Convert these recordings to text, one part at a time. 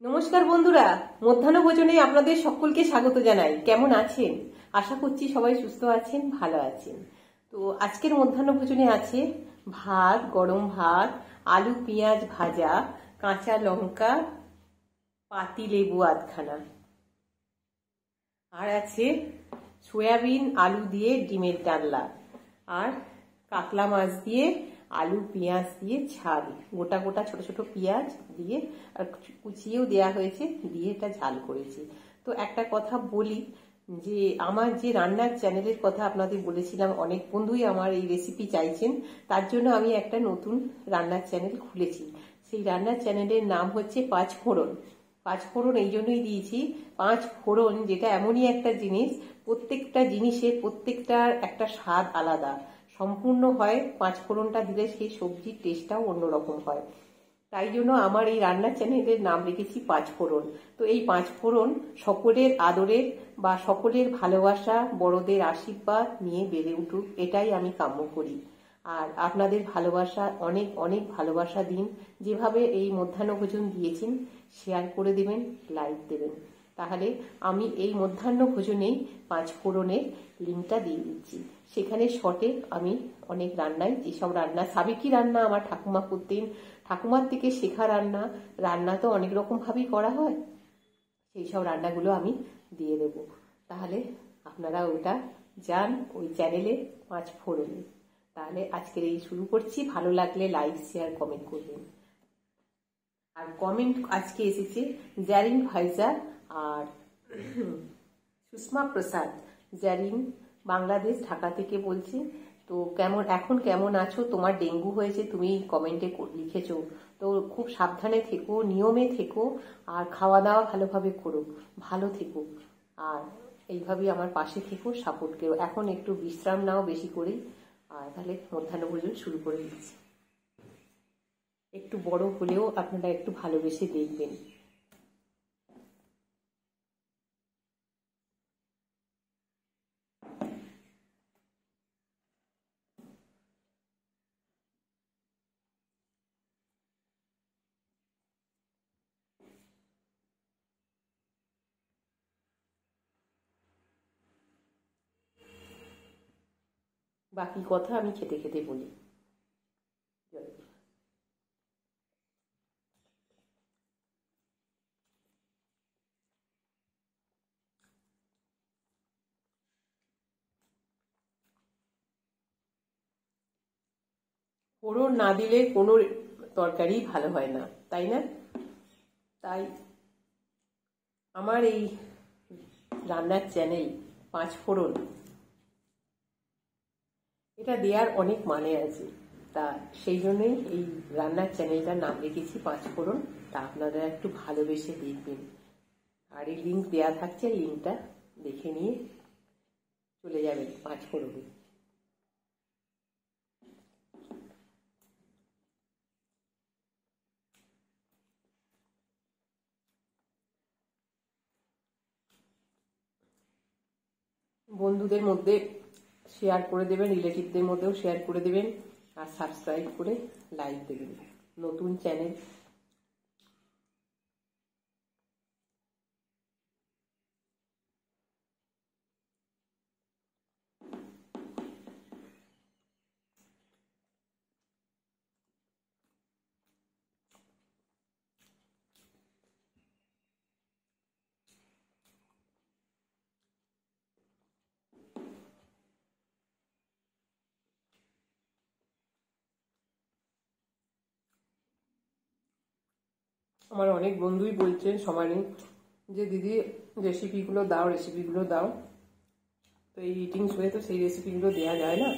নমস্কার বন্ধুরা, মধ্যাহ্ন ভোজনে আপনাদের সকলকে স্বাগত জানাই। কেমন আছেন? আশা করছি সবাই সুস্থ আছেন, ভালো আছেন। তো আজকের মধ্যাহ্ন ভোজনে আছে ভাত, গরম ভাত, আলু পেঁয়াজ ভাজা, কাঁচা লঙ্কা, পাতি লেবু আধখানা, আর আছে সয়াবিন আলু দিয়ে ডিমের ডালনা, আর কাতলা মাছ দিয়ে আলু পেঁয়াজ দিয়ে ঝাল, গোটা গোটা ছোট ছোট পেঁয়াজ দিয়ে আর কুচিয়েও দেয়া হয়েছে, দিয়ে এটা ঝাল করেছি। তো একটা কথা বলি যে আমার যে রান্নার চ্যানেলের কথা আপনাদের বলেছিলাম, অনেক বন্ধুই আমার এই রেসিপি চাইছেন, তার জন্য আমি একটা নতুন রান্নার চ্যানেল খুলেছি। সেই রান্নার চ্যানেলের নাম হচ্ছে পাঁচ ফোড়ন। পাঁচ ফোড়ন এই জন্যই দিয়েছি, পাঁচ ফোড়ন যেটা এমনই একটা জিনিস, প্রত্যেকটা জিনিসের প্রত্যেকটার একটা স্বাদ আলাদা সম্পূর্ণ হয়। পাঁচ ফোড়নটা দিলে সেই সবজির টেস্টটাও অন্যরকম হয়। তাই জন্য আমার এই রান্নার চ্যানেলের নাম রেখেছি পাঁচ ফোড়ন। তো এই পাঁচ ফোড়ন সকলের আদরের বা সকলের ভালোবাসা, বড়দের আশীর্বাদ নিয়ে বেড়ে উঠুক, এটাই আমি কাম্য করি। আর আপনাদের ভালোবাসা, অনেক অনেক ভালোবাসা দিন। যেভাবে এই মধ্যাহ্ন ভোজন দিয়েছেন, শেয়ার করে দেবেন, লাইক দেবেন। তাহলে আমি এই মধ্যাহ্ন ভোজনেই পাঁচ ফোড়নের লিঙ্কটা দিয়ে দিচ্ছি। সেখানে শর্টে আমি অনেক রান্নায়, যেসব রান্না সাবেকি রান্না আমার ঠাকুমা করতেন, ঠাকুমার থেকে শেখা রান্না, রান্না তো অনেক রকম ভাবেই করা হয়, সেই সব রান্নাগুলো আমি দিয়ে দেবো। তাহলে আপনারা ওটা যান ওই চ্যানেলে পাঁচ ফোড়নে। তাহলে আজকের এই শুরু করছি। ভালো লাগলে লাইক শেয়ার কমেন্ট করবেন। আর কমেন্ট আজকে এসেছে জারিন ফাইজা আর সুষমা প্রসাদ। জারিন বাংলাদেশ, ঢাকা থেকে বলছে, তো এখন কেমন আছো? তোমার ডেঙ্গু হয়েছে, তুমি কমেন্টে লিখেছো। তো খুব সাবধানে থেকো, নিয়মে থেকো, আর খাওয়া দাওয়া ভালোভাবে করো, ভালো থেকো, আর এইভাবেই আমার পাশে থেকো, সাপোর্ট করো। এখন একটু বিশ্রাম নাও বেশি করে। আর তাহলে মধ্যাহ্ন ভোজন শুরু করে দিচ্ছি। একটু বড় হলেও আপনারা একটু ভালোবেসে দেখবেন। বাকি কথা আমি খেতে খেতে বলি। ফোড়ন না দিলে কোনো তরকারি ভালো হয় না, তাই না? তাই আমার এই রান্নার চ্যানেল পাঁচ ফোড়ন, এটা দেওয়ার অনেক মানে আছে। তা সেই জন্যই এই রান্নার চ্যানেলটার নাম রেখেছি পাঁচ ফোড়ন। তা আপনারা একটু ভালোবেসে দেখবেন। আর এই লিঙ্ক দেওয়া থাকছে, লিঙ্কটা দেখে নিয়ে চলে যাবেন পাঁচ ফোড়নে। বন্ধুদের মধ্যে শেয়ার করে দেবেন, রিলেটিভদের মধ্যেও শেয়ার করে দেবেন, আর সাবস্ক্রাইব করে লাইক দেবেন। নতুন চ্যানেল। আমার অনেক বন্ধুই বলছেন সমানে যে দিদি রেসিপিগুলো দাও, রেসিপিগুলো দাও। তো এই ইটিং শোয়ে তো সেই রেসিপিগুলো দেওয়া যায় না,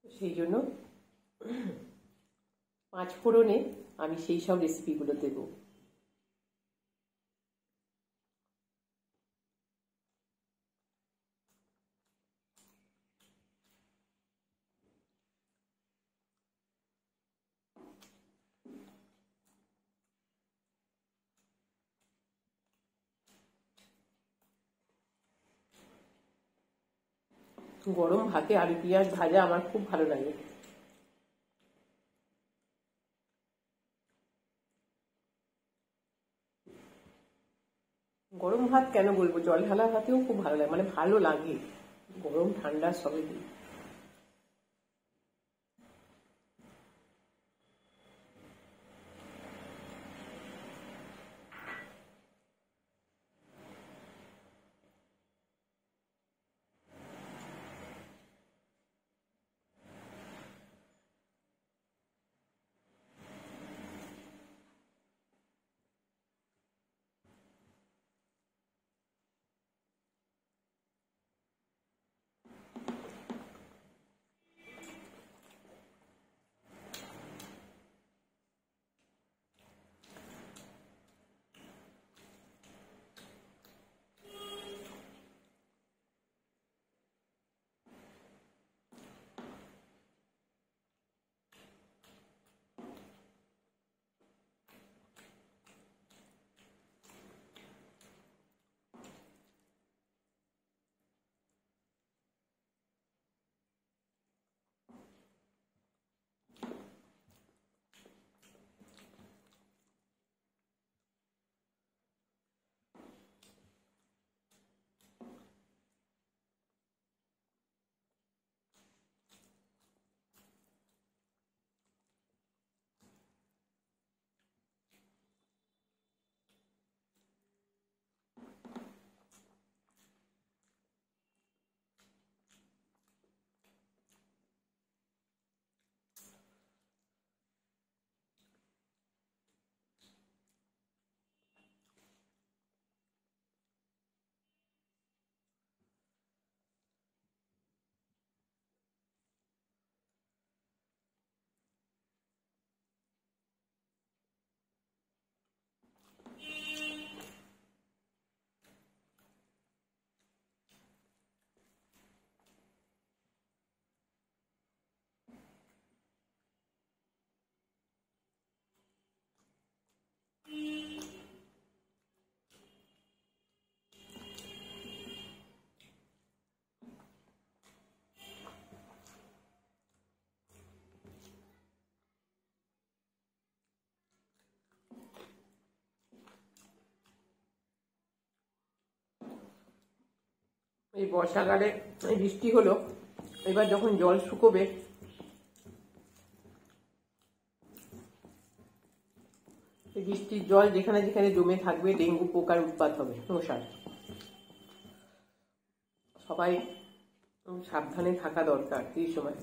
সেই জন্য পাঁচ ফোড়নে আমি সেই সব রেসিপিগুলো দেবো। গরম ভাতে আলু পেঁয়াজ ভাজা আমার খুব ভালো লাগে। গরম ভাত কেন বলবো, জল ঢালা ভাতেও খুব ভালো লাগে, মানে ভালো লাগে গরম ঠান্ডা সবই দিই। এই বর্ষাকালে এই বৃষ্টি হলো, এবার যখন জল শুকোবে এই বৃষ্টির জল যেখানে যেখানে জমে থাকবে ডেঙ্গু পোকার উৎপাত হবে, মশার। সবাই সাবধানে থাকা দরকার এই সময়।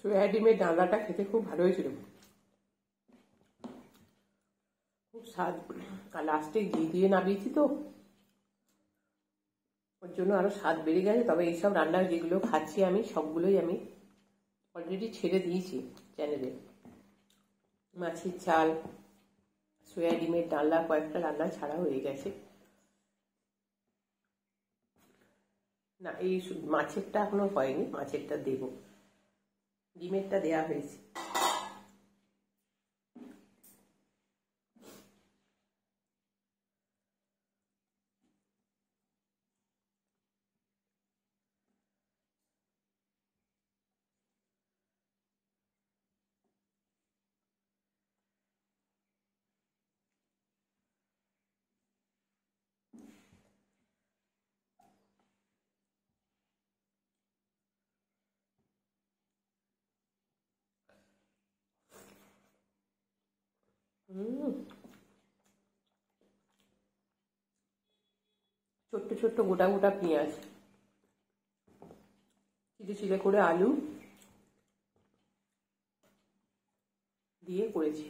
সোয়া ডিমের ডালনাটা খেতে খুব ভালো হয়েছিল, খুব স্বাদ। আর লাস্টে ঘি দিয়ে নামিয়েছি তো ওর জন্য আরো স্বাদ বেড়ে গেছে। তবে এইসব রান্না যেগুলো খাচ্ছি আমি সবগুলোই আমি অলরেডি ছেড়ে দিয়েছি চ্যানেলে। মাছের ঝাল, সোয়া ডিমের ডালনা, কয়েকটা রান্না ছাড়া হয়ে গেছে। না, এই মাছেরটা এখনো হয়নি, মাছেরটা দেবো, ডিমেরটা দেয়া হয়েছে। ছোট্ট ছোট্ট গোটা গোটা পেঁয়াজ, চিড়ে চিড়ে করে আলু দিয়ে করেছি।